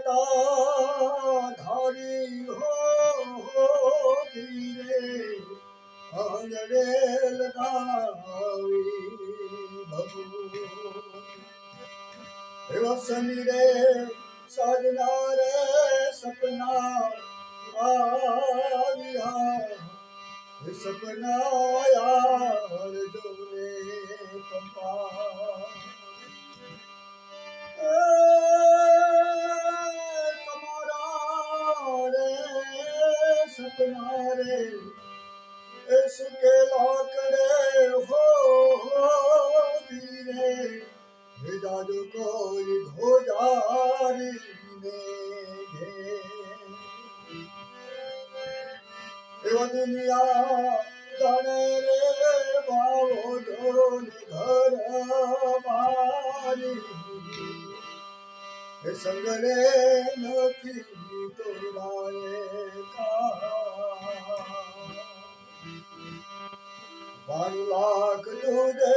जटाधारी हो धीरे आंगणे लगावी बबू वसनी रे साजना रे सपना आविया सपना यार जोने पंपा सपना रे इसके लाकड़े हो धीरे हे जादू कोई घोजारी ने घे दुनिया जाने रे बाबो जोन घर मारी संगरे नथी तोराए का 1 लाख तुझे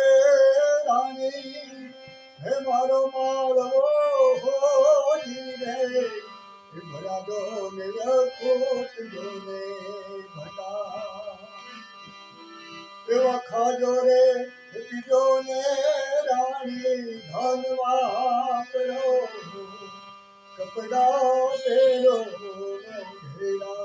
रानी है मारो मारो हो जीरे भरा दो मेरा कोट जोने भटा एवा खाजो रे पीजो ने रानी धनवा परो कपड़ा पेरो घेरा